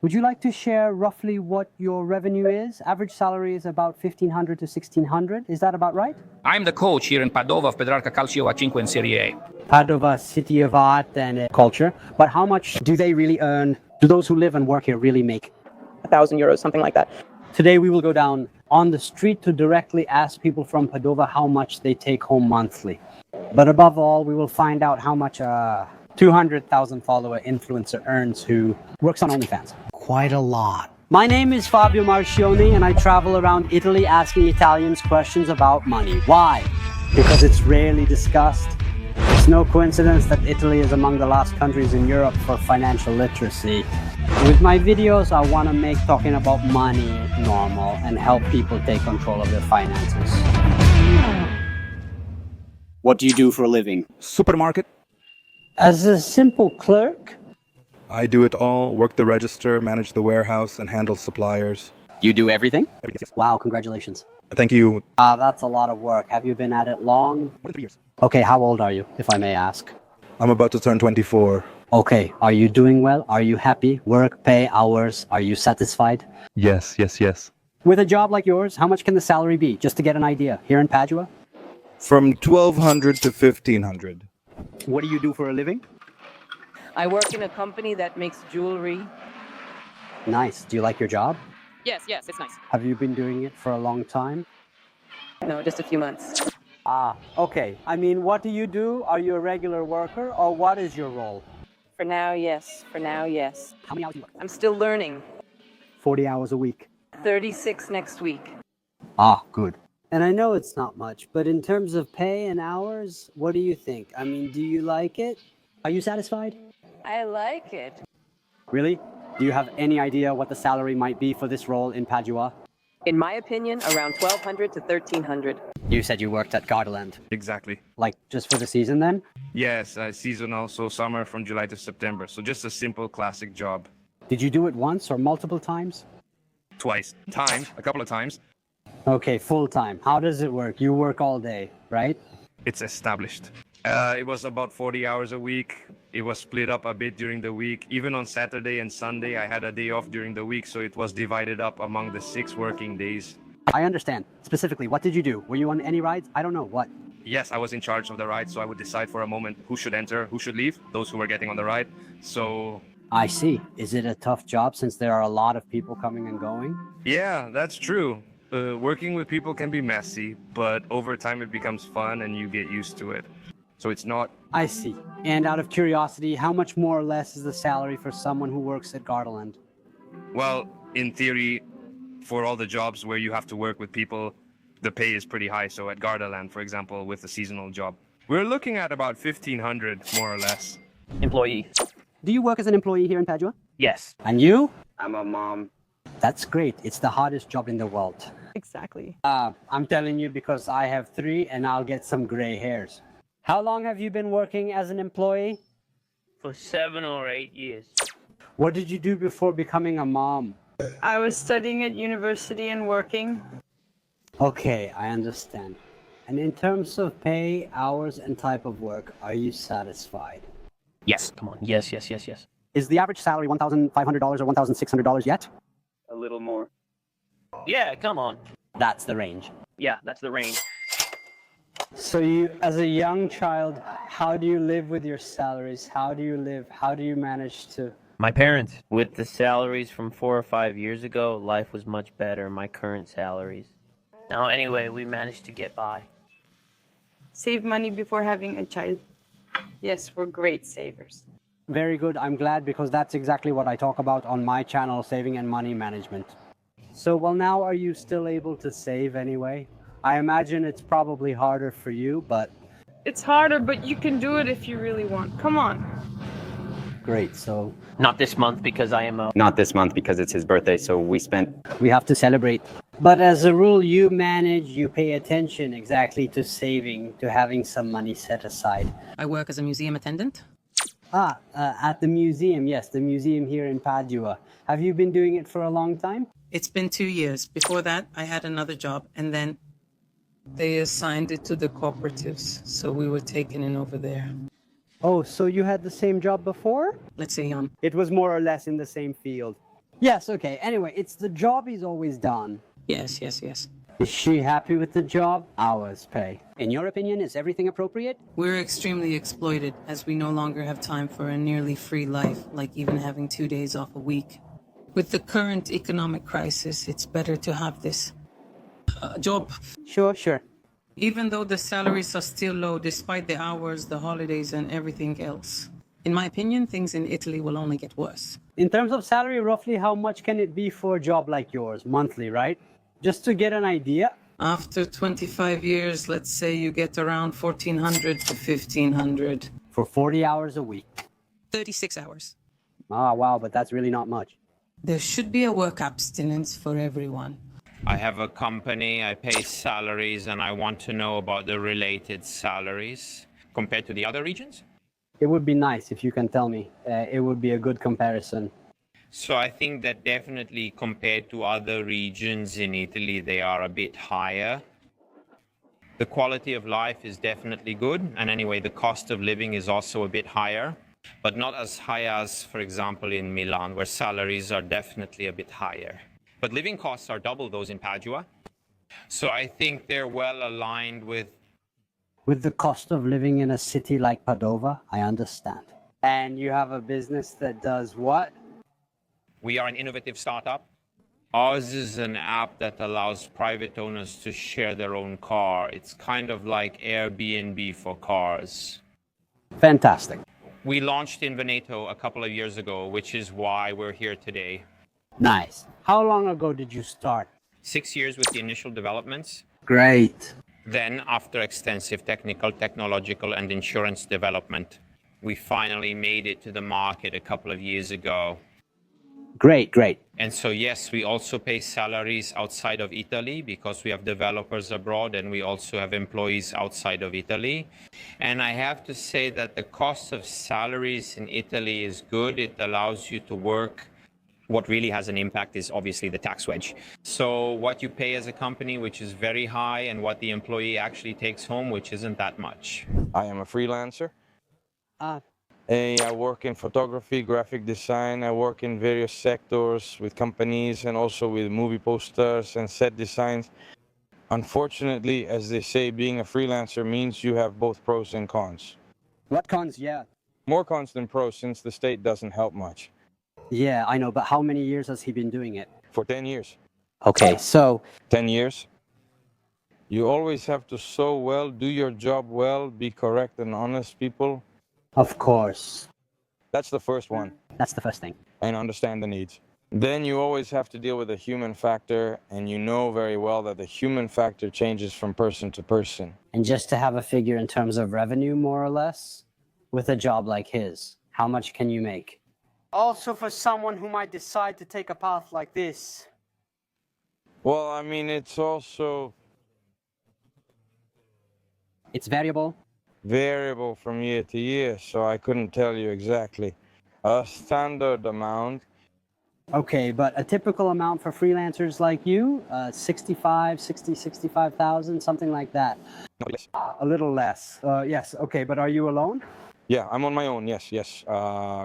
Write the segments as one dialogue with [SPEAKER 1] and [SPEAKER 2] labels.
[SPEAKER 1] Would you like to share roughly what your revenue is? Average salary is about 1,500 to 1,600. Is that about right?
[SPEAKER 2] I'm the coach here in Padova of Petrarca Calcio A5 in Serie A.
[SPEAKER 1] Padova, city of art and culture. But how much do they really earn? Do those who live and work here really make?
[SPEAKER 3] €1,000, something like that.
[SPEAKER 1] Today we will go down on the street to directly ask people from Padova how much they take home monthly. But above all, we will find out how much a 200,000 follower influencer earns who works on OnlyFans. Quite a lot. My name is Fabio Marcioni and I travel around Italy asking Italians questions about money. Why? Because it's rarely discussed. It's no coincidence that Italy is among the last countries in Europe for financial literacy. With my videos, I want to make talking about money normal and help people take control of their finances. What do you do for a living?
[SPEAKER 4] Supermarket.
[SPEAKER 1] As a simple clerk?
[SPEAKER 4] I do it all, work the register, manage the warehouse, and handle suppliers.
[SPEAKER 1] You do everything?
[SPEAKER 4] Yes.
[SPEAKER 1] Wow, congratulations.
[SPEAKER 4] Thank you.
[SPEAKER 1] That's a lot of work. Have you been at it long?
[SPEAKER 4] More than 3 years.
[SPEAKER 1] Okay, how old are you, if I may ask?
[SPEAKER 4] I'm about to turn 24.
[SPEAKER 1] Okay, are you doing well? Are you happy? Work, pay, hours, are you satisfied?
[SPEAKER 4] Yes.
[SPEAKER 1] With a job like yours, how much can the salary be? Just to get an idea. Here in Padua?
[SPEAKER 4] From 1,200 to 1,500.
[SPEAKER 1] What do you do for a living?
[SPEAKER 3] I work in a company that makes jewelry.
[SPEAKER 1] Nice. Do you like your job?
[SPEAKER 3] Yes, it's nice.
[SPEAKER 1] Have you been doing it for a long time?
[SPEAKER 3] No, just a few months.
[SPEAKER 1] Okay. I mean, what do you do? Are you a regular worker or what is your role?
[SPEAKER 3] For now, yes.
[SPEAKER 1] How many hours do you work?
[SPEAKER 3] I'm still learning.
[SPEAKER 1] 40 hours a week.
[SPEAKER 3] 36 next week.
[SPEAKER 1] Good. And I know it's not much, but in terms of pay and hours, what do you think? I mean, do you like it? Are you satisfied?
[SPEAKER 3] I like it.
[SPEAKER 1] Really? Do you have any idea what the salary might be for this role in Padua?
[SPEAKER 3] In my opinion, around 1,200 to 1,300.
[SPEAKER 1] You said you worked at Gardaland.
[SPEAKER 5] Exactly.
[SPEAKER 1] Like, just for the season then?
[SPEAKER 5] Yes, seasonal, so summer from July to September. So just a simple classic job.
[SPEAKER 1] Did you do it once or multiple times?
[SPEAKER 5] Twice. A couple of times.
[SPEAKER 1] Okay, full time. How does it work? You work all day, right?
[SPEAKER 5] It's established. It was about 40 hours a week. It was split up a bit during the week. Even on Saturday and Sunday, I had a day off during the week, so it was divided up among the 6 working days.
[SPEAKER 1] I understand. Specifically, what did you do? Were you on any rides? I don't know. What?
[SPEAKER 5] Yes, I was in charge of the ride, so I would decide for a moment who should enter, who should leave, those who were getting on the ride. So
[SPEAKER 1] I see. Is it a tough job since there are a lot of people coming and going?
[SPEAKER 5] yeah, that's true. Working with people can be messy, but over time it becomes fun and you get used to it. So it's not...
[SPEAKER 1] I see. And out of curiosity, how much more or less is the salary for someone who works at Gardaland?
[SPEAKER 5] Well, in theory, for all the jobs where you have to work with people, the pay is pretty high. So at Gardaland, for example, with a seasonal job, we're looking at about 1,500, more or less.
[SPEAKER 6] Employee.
[SPEAKER 1] Do you work as an employee here in Padua?
[SPEAKER 6] Yes.
[SPEAKER 1] And you?
[SPEAKER 6] I'm a mom.
[SPEAKER 1] That's great. It's the hardest job in the world.
[SPEAKER 3] Exactly.
[SPEAKER 1] I'm telling you because I have 3 and I'll get some gray hairs. How long have you been working as an employee?
[SPEAKER 6] For 7 or 8 years.
[SPEAKER 1] What did you do before becoming a mom?
[SPEAKER 7] I was studying at university and working.
[SPEAKER 1] Okay, I understand. And in terms of pay, hours, and type of work, are you satisfied?
[SPEAKER 6] Yes. Come on. Yes.
[SPEAKER 1] Is the average salary $1,500 or $1,600 yet?
[SPEAKER 6] A little more. Yeah, come on.
[SPEAKER 1] That's the range.
[SPEAKER 6] Yeah, that's the range.
[SPEAKER 1] So you, as a young child, how do you live with your salaries? How do you live? How do you manage to...
[SPEAKER 8] My parents. With the salaries from 4 or 5 years ago, life was much better than my current salaries. Now, anyway, we managed to get by.
[SPEAKER 7] Save money before having a child. Yes, we're great savers.
[SPEAKER 1] Very good. I'm glad because that's exactly what I talk about on my channel, saving and money management. So, well, now are you still able to save anyway? I imagine it's probably harder for you, but...
[SPEAKER 7] It's harder, but you can do it if you really want. Come on.
[SPEAKER 1] Great, so...
[SPEAKER 8] Not this month because I am a...
[SPEAKER 9] Not this month because it's his birthday, so
[SPEAKER 1] we have to celebrate. But as a rule, you manage, you pay attention exactly to saving, to having some money set aside.
[SPEAKER 3] I work as a museum attendant.
[SPEAKER 1] At the museum, yes, the museum here in Padua. Have you been doing it for a long time?
[SPEAKER 10] It's been 2 years. Before that, I had another job, and then they assigned it to the cooperatives, so we were taken in over there.
[SPEAKER 1] Oh, so you had the same job before?
[SPEAKER 10] Let's see,
[SPEAKER 1] It was more or less in the same field. Yes, okay. Anyway, it's the job he's always done.
[SPEAKER 10] Yes, yes, yes.
[SPEAKER 1] Is she happy with the job? Hours pay. In your opinion, is everything appropriate?
[SPEAKER 10] We're extremely exploited as we no longer have time for a nearly free life, like even having 2 days off a week. With the current economic crisis, it's better to have this job.
[SPEAKER 1] Sure.
[SPEAKER 10] Even though the salaries are still low, despite the hours, the holidays, and everything else. In my opinion, things in Italy will only get worse.
[SPEAKER 1] In terms of salary, roughly how much can it be for a job like yours? Monthly, right? Just to get an idea.
[SPEAKER 10] After 25 years, let's say you get around 1,400 to 1,500.
[SPEAKER 1] For 40 hours a week.
[SPEAKER 10] 36 hours.
[SPEAKER 1] Ah, wow, but that's really not much.
[SPEAKER 10] There should be a work abstinence for everyone.
[SPEAKER 8] I have a company, I pay salaries, and I want to know about the related salaries compared to the other regions.
[SPEAKER 1] It would be nice if you can tell me. It would be a good comparison.
[SPEAKER 8] So I think that definitely compared to other regions in Italy, they are a bit higher. The quality of life is definitely good. And anyway, the cost of living is also a bit higher, but not as high as, for example, in Milan, where salaries are definitely a bit higher. But living costs are double those in Padua. So I think they're well aligned with...
[SPEAKER 1] With the cost of living in a city like Padova, I understand. And you have a business that does what?
[SPEAKER 8] We are an innovative startup. Ours is an app that allows private owners to share their own car. It's kind of like Airbnb for cars.
[SPEAKER 1] Fantastic.
[SPEAKER 8] We launched in Veneto a couple of years ago, which is why we're here today.
[SPEAKER 1] Nice. How long ago did you start?
[SPEAKER 8] 6 years with the initial developments.
[SPEAKER 1] Great.
[SPEAKER 8] Then, after extensive technical, technological, and insurance development, we finally made it to the market a couple of years ago.
[SPEAKER 1] Great.
[SPEAKER 8] And so, yes, we also pay salaries outside of Italy because we have developers abroad and we also have employees outside of Italy. And I have to say that the cost of salaries in Italy is good. It allows you to work. What really has an impact is obviously the tax wedge. So what you pay as a company, which is very high, and what the employee actually takes home, which isn't that much.
[SPEAKER 11] I am a freelancer.
[SPEAKER 1] I
[SPEAKER 11] work in photography, graphic design. I work in various sectors with companies and also with movie posters and set designs. Unfortunately, as they say, being a freelancer means you have both pros and cons.
[SPEAKER 1] What cons? Yeah.
[SPEAKER 11] More cons than pros since the state doesn't help much.
[SPEAKER 1] Yeah, I know, but how many years has he been doing it?
[SPEAKER 11] For 10 years.
[SPEAKER 1] Okay, so
[SPEAKER 11] 10 years. You always have to sew well, do your job well, be correct and honest people.
[SPEAKER 1] Of course.
[SPEAKER 11] That's the first one.
[SPEAKER 1] That's the first thing.
[SPEAKER 11] And understand the needs. Then you always have to deal with the human factor, and you know very well that the human factor changes from person to person.
[SPEAKER 1] And just to have a figure in terms of revenue, more or less, with a job like his, how much can you make? Also, for someone who might decide to take a path like this.
[SPEAKER 11] Well, I mean, it's also...
[SPEAKER 1] It's variable?
[SPEAKER 11] Variable from year to year, so I couldn't tell you exactly. A standard amount.
[SPEAKER 1] Okay, but a typical amount for freelancers like you, 65,000, something like that.
[SPEAKER 11] No, less.
[SPEAKER 1] A little less. Yes, okay, but are you alone?
[SPEAKER 11] Yeah, I'm on my own, yes.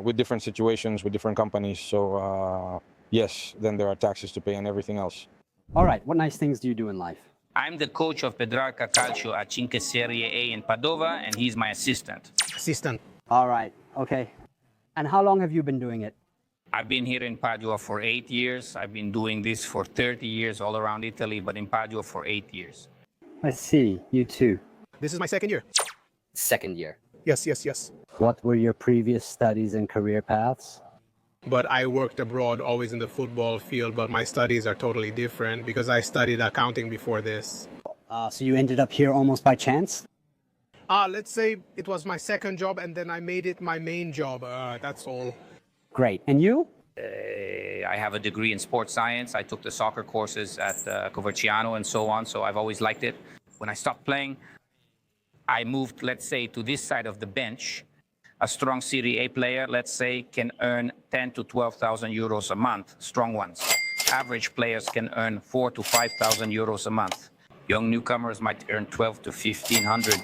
[SPEAKER 11] With different situations, with different companies, so yes, then there are taxes to pay and everything else.
[SPEAKER 1] All right, what nice things do you do in life?
[SPEAKER 2] I'm the coach of Petrarca Calcio at 5 Serie A in Padova, and he's my assistant.
[SPEAKER 1] All right, okay. And how long have you been doing it?
[SPEAKER 2] I've been here in Padua for 8 years. I've been doing this for 30 years all around Italy, but in Padua for 8 years.
[SPEAKER 1] I see, you too.
[SPEAKER 12] This is my second year.
[SPEAKER 1] Second year.
[SPEAKER 12] Yes.
[SPEAKER 1] What were your previous studies and career paths?
[SPEAKER 12] But I worked abroad, always in the football field, but my studies are totally different because I studied accounting before this.
[SPEAKER 1] So you ended up here almost by chance?
[SPEAKER 12] Let's say it was my second job and then I made it my main job. That's all.
[SPEAKER 1] Great. And you?
[SPEAKER 2] I have a degree in sports science. I took the soccer courses at Coverciano and so on, so I've always liked it. When I stopped playing, I moved, let's say, to this side of the bench. A strong Serie A player, let's say, can earn 10 to 12,000 euros a month, strong ones. Average players can earn 4 to 5,000 euros a month. Young newcomers might earn 12 to 1,500.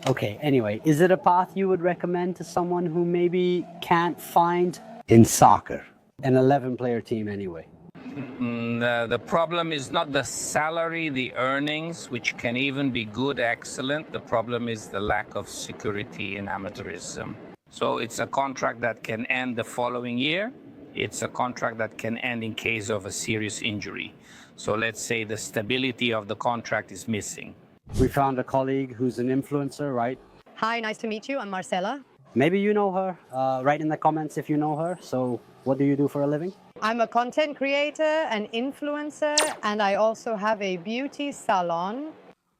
[SPEAKER 1] Okay, anyway, is it a path you would recommend to someone who maybe can't find in soccer? An 11-player team anyway.
[SPEAKER 2] The problem is not the salary, the earnings, which can even be good, excellent. The problem is the lack of security in amateurism. So it's a contract that can end the following year. It's a contract that can end in case of a serious injury. So let's say the stability of the contract is missing.
[SPEAKER 1] We found a colleague who's an influencer, right?
[SPEAKER 13] Hi, nice to meet you. I'm Marcela.
[SPEAKER 1] Maybe you know her. Write in the comments if you know her. So what do you do for a living?
[SPEAKER 13] I'm a content creator, an influencer, and I also have a beauty salon.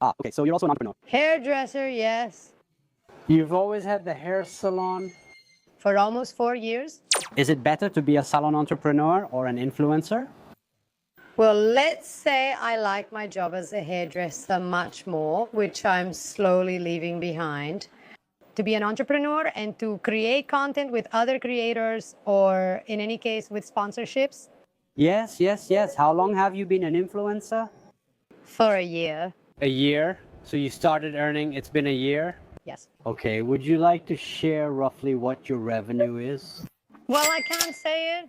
[SPEAKER 1] Ah, okay, so you're also an entrepreneur.
[SPEAKER 13] Hairdresser, yes.
[SPEAKER 1] You've always had the hair salon?
[SPEAKER 13] For almost 4 years.
[SPEAKER 1] Is it better to be a salon entrepreneur or an influencer?
[SPEAKER 13] Well, let's say I like my job as a hairdresser much more, which I'm slowly leaving behind. To be an entrepreneur and to create content with other creators, or in any case with sponsorships.
[SPEAKER 1] Yes. How long have you been an influencer?
[SPEAKER 13] For a year.
[SPEAKER 1] A year? So you started earning, it's been a year?
[SPEAKER 13] Yes.
[SPEAKER 1] Okay, would you like to share roughly what your revenue is?
[SPEAKER 13] Well, I can't say it.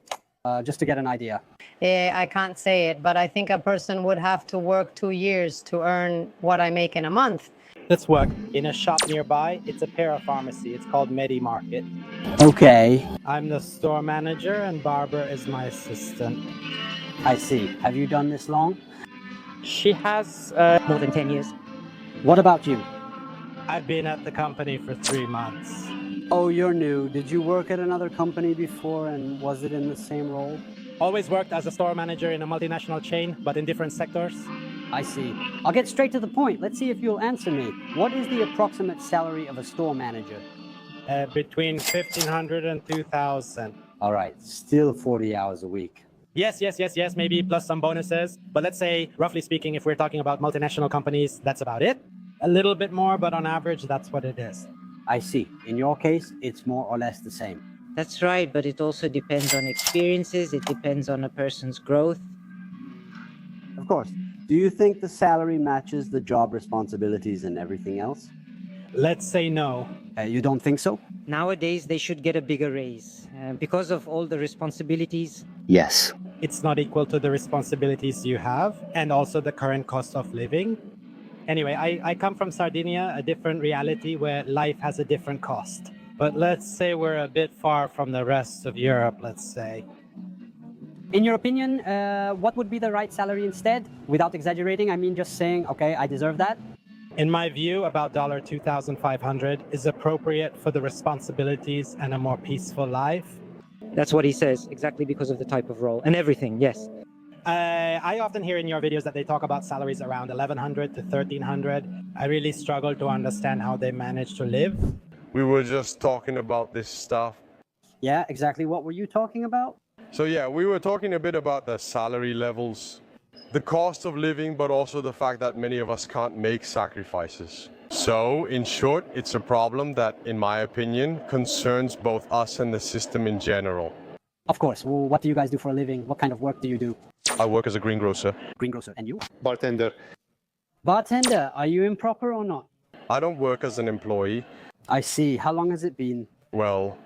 [SPEAKER 1] Just to get an idea.
[SPEAKER 13] Yeah, I can't say it, but I think a person would have to work 2 years to earn what I make in a month.
[SPEAKER 14] Let's work in a shop nearby. It's a parapharmacy. It's called Medi Market.
[SPEAKER 1] Okay.
[SPEAKER 14] I'm the store manager and Barbara is my assistant.
[SPEAKER 1] I see. Have you done this long?
[SPEAKER 14] She has more than 10 years.
[SPEAKER 1] What about you?
[SPEAKER 14] I've been at the company for 3 months.
[SPEAKER 1] Oh, you're new. Did you work at another company before, and was it in the same role?
[SPEAKER 14] Always worked as a store manager in a multinational chain, but in different sectors.
[SPEAKER 1] I see. I'll get straight to the point. Let's see if you'll answer me. What is the approximate salary of a store manager?
[SPEAKER 14] Between 1,500 and 2,000.
[SPEAKER 1] All right, still 40 hours a week.
[SPEAKER 14] Yes, maybe plus some bonuses. But let's say, roughly speaking, if we're talking about multinational companies, that's about it. A little bit more, but on average, that's what it is.
[SPEAKER 1] I see. In your case, it's more or less the same.
[SPEAKER 15] That's right, but it also depends on experiences. It depends on a person's growth.
[SPEAKER 1] Of course. Do you think the salary matches the job responsibilities and everything else?
[SPEAKER 14] Let's say no.
[SPEAKER 1] You don't think so?
[SPEAKER 15] Nowadays, they should get a bigger raise because of all the responsibilities.
[SPEAKER 1] Yes.
[SPEAKER 14] It's not equal to the responsibilities you have and also the current cost of living. Anyway, I come from Sardinia, a different reality where life has a different cost. But let's say we're a bit far from the rest of Europe, let's say.
[SPEAKER 1] In your opinion, what would be the right salary instead? Without exaggerating, I mean just saying, okay, I deserve that.
[SPEAKER 14] In my view, about $2,500 is appropriate for the responsibilities and a more peaceful life.
[SPEAKER 15] That's what he says, exactly because of the type of role and everything, yes.
[SPEAKER 14] I often hear in your videos that they talk about salaries around $1,100 to $1,300. I really struggle to understand how they manage to live.
[SPEAKER 16] We were just talking about this stuff.
[SPEAKER 1] Yeah, exactly. What were you talking about?
[SPEAKER 16] So yeah, we were talking a bit about the salary levels, the cost of living, but also the fact that many of us can't make sacrifices. So in short, it's a problem that, in my opinion, concerns both us and the system in general.
[SPEAKER 1] Of course. Well, what do you guys do for a living? What kind of work do you do?
[SPEAKER 16] I work as a greengrocer.
[SPEAKER 1] Greengrocer. And you?
[SPEAKER 16] Bartender.
[SPEAKER 1] Bartender. Are you improper or not?
[SPEAKER 16] I don't work as an employee.
[SPEAKER 1] I see. How long has it been?
[SPEAKER 16] Well,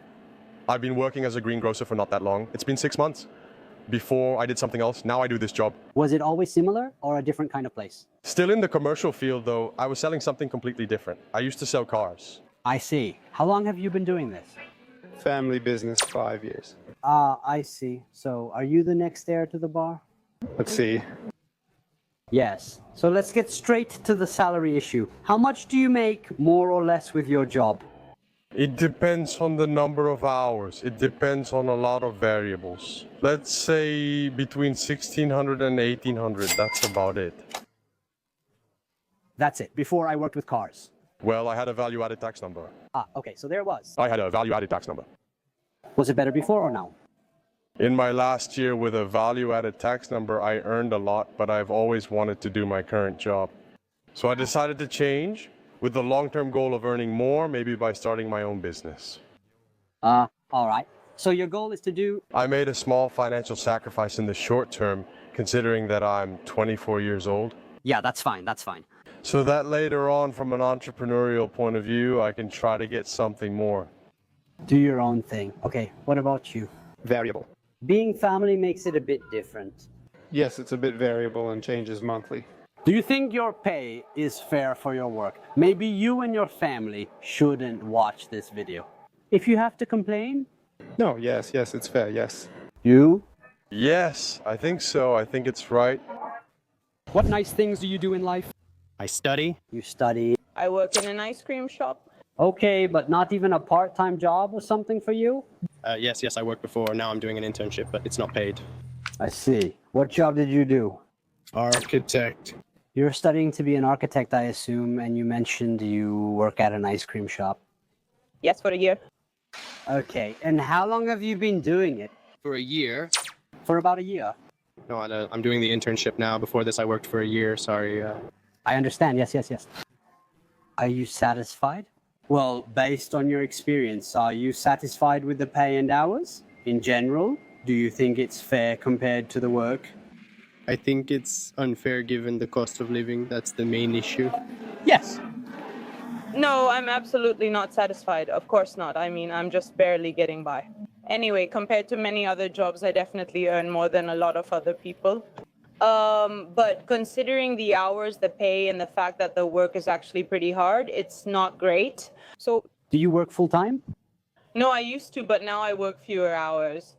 [SPEAKER 16] I've been working as a greengrocer for not that long. It's been 6 months. Before I did something else, now I do this job.
[SPEAKER 1] Was it always similar or a different kind of place?
[SPEAKER 16] Still in the commercial field though, I was selling something completely different. I used to sell cars.
[SPEAKER 1] I see. How long have you been doing this?
[SPEAKER 16] Family business, 5 years.
[SPEAKER 1] Ah, I see. So are you the next heir to the bar?
[SPEAKER 16] Let's see.
[SPEAKER 1] Yes. So let's get straight to the salary issue. How much do you make more or less with your job?
[SPEAKER 16] It depends on the number of hours. It depends on a lot of variables. Let's say between 1,600 and 1,800. That's about it.
[SPEAKER 1] That's it. Before I worked with cars.
[SPEAKER 16] Well, I had a value-added tax number.
[SPEAKER 1] Ah, okay. So there was.
[SPEAKER 16] I had a value-added tax number.
[SPEAKER 1] Was it better before or now?
[SPEAKER 16] In my last year with a value-added tax number, I earned a lot, but I've always wanted to do my current job. So I decided to change with the long-term goal of earning more, maybe by starting my own business.
[SPEAKER 1] All right. So your goal is to do...
[SPEAKER 16] I made a small financial sacrifice in the short term, considering that I'm 24 years old.
[SPEAKER 1] Yeah, that's fine. That's fine.
[SPEAKER 16] So that later on, from an entrepreneurial point of view, I can try to get something more.
[SPEAKER 1] Do your own thing. Okay, what about you?
[SPEAKER 16] Variable.
[SPEAKER 1] Being family makes it a bit different.
[SPEAKER 17] Yes, it's a bit variable and changes monthly.
[SPEAKER 1] Do you think your pay is fair for your work? Maybe you and your family shouldn't watch this video. If you have to complain?
[SPEAKER 17] No, yes, it's fair, yes.
[SPEAKER 1] You?
[SPEAKER 16] Yes, I think so. I think it's right.
[SPEAKER 1] What nice things do you do in life?
[SPEAKER 18] I study.
[SPEAKER 1] You study.
[SPEAKER 3] I work in an ice cream shop.
[SPEAKER 1] Okay, but not even a part-time job or something for you?
[SPEAKER 18] Yes, I worked before. Now I'm doing an internship, but it's not paid.
[SPEAKER 1] I see. What job did you do?
[SPEAKER 17] Architect.
[SPEAKER 1] You're studying to be an architect, I assume, and you mentioned you work at an ice cream shop.
[SPEAKER 3] Yes, for a year.
[SPEAKER 1] Okay, and how long have you been doing it?
[SPEAKER 18] For a year?
[SPEAKER 1] For about a year.
[SPEAKER 18] No, I'm doing the internship now. Before this, I worked for a year. Sorry.
[SPEAKER 1] I understand. Yes. Are you satisfied? Well, based on your experience, are you satisfied with the pay and hours? In general, do you think it's fair compared to the work?
[SPEAKER 18] I think it's unfair given the cost of living. That's the main issue.
[SPEAKER 1] Yes.
[SPEAKER 3] No, I'm absolutely not satisfied. Of course not. I mean, I'm just barely getting by. Anyway, compared to many other jobs, I definitely earn more than a lot of other people. But considering the hours, the pay, and the fact that the work is actually pretty hard, it's not great. So,
[SPEAKER 1] do you work full-time?
[SPEAKER 3] No, I used to, but now I work fewer hours.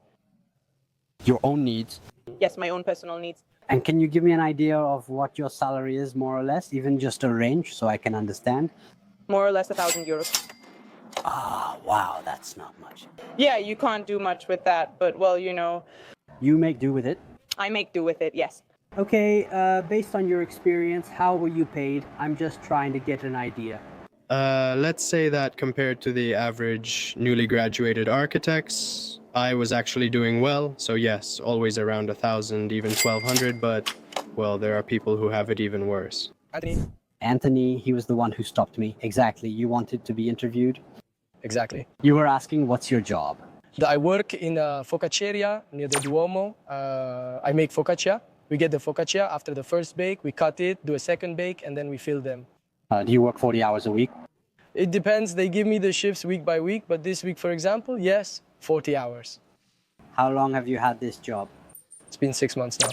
[SPEAKER 1] Your own needs?
[SPEAKER 3] Yes, my own personal needs.
[SPEAKER 1] And can you give me an idea of what your salary is, more or less? Even just a range, so I can understand?
[SPEAKER 3] More or less 1,000 euros.
[SPEAKER 1] Ah, wow, that's not much.
[SPEAKER 3] Yeah, you can't do much with that, but well, you know.
[SPEAKER 1] You make do with it?
[SPEAKER 3] I make do with it, yes.
[SPEAKER 1] Okay, based on your experience, how were you paid? I'm just trying to get an idea.
[SPEAKER 18] Let's say that compared to the average newly graduated architects, I was actually doing well. So yes, always around 1,000, even 1,200, but well, there are people who have it even worse.
[SPEAKER 1] Anthony, he was the one who stopped me. Exactly, you wanted to be interviewed?
[SPEAKER 19] Exactly.
[SPEAKER 1] You were asking, what's your job?
[SPEAKER 19] I work in a focacceria near the Duomo. I make focaccia. We get the focaccia after the first bake, we cut it, do a second bake, and then we fill them.
[SPEAKER 1] Do you work 40 hours a week?
[SPEAKER 19] It depends. They give me the shifts week by week, but this week, for example, yes, 40 hours.
[SPEAKER 1] How long have you had this job?
[SPEAKER 19] It's been 6 months now.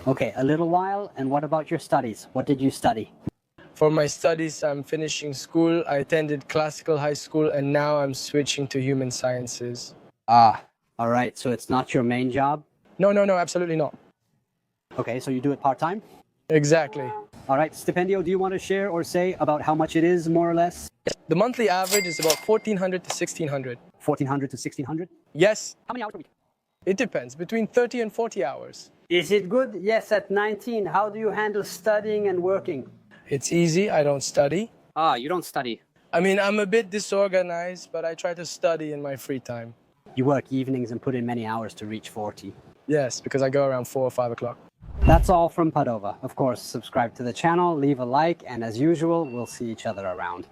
[SPEAKER 1] Okay, a little while. And what about your studies? What did you study?
[SPEAKER 19] For my studies, I'm finishing school. I attended classical high school, and now I'm switching to human sciences.
[SPEAKER 1] Ah, all right. So it's not your main job?
[SPEAKER 19] No, absolutely not.
[SPEAKER 1] Okay, so you do it part-time?
[SPEAKER 19] Exactly.
[SPEAKER 1] All right, Stipendio, do you want to share or say about how much it is, more or less?
[SPEAKER 19] The monthly average is about 1,400 to 1,600.
[SPEAKER 1] 1,400 to 1,600?
[SPEAKER 19] Yes.
[SPEAKER 1] How many hours per week?
[SPEAKER 19] It depends, between 30 and 40 hours.
[SPEAKER 1] Is it good? Yes, at 19. How do you handle studying and working?
[SPEAKER 19] It's easy, I don't study.
[SPEAKER 1] Ah, you don't study?
[SPEAKER 19] I mean, I'm a bit disorganized, but I try to study in my free time.
[SPEAKER 1] You work evenings and put in many hours to reach 40.
[SPEAKER 19] Yes, because I go around 4 or 5 o'clock.
[SPEAKER 1] That's all from Padova. Of course, subscribe to the channel, leave a like, and as usual, we'll see each other around.